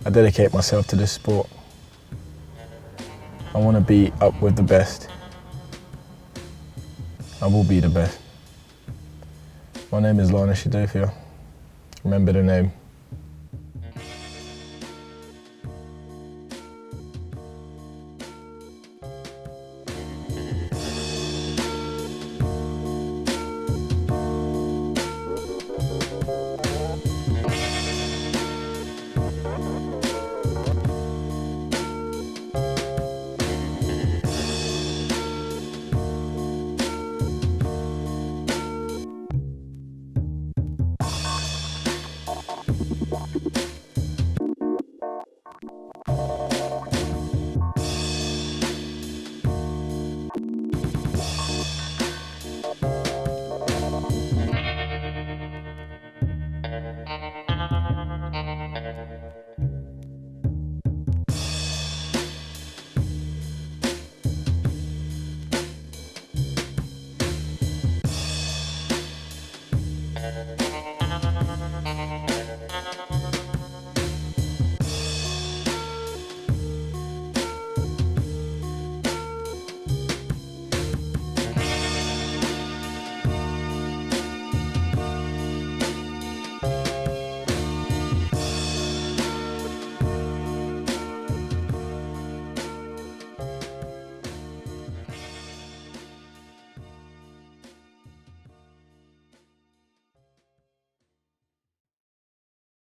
I dedicate myself to this sport. I want to be up with the best. I will be the best. My name is Linus Udofia. Remember the name.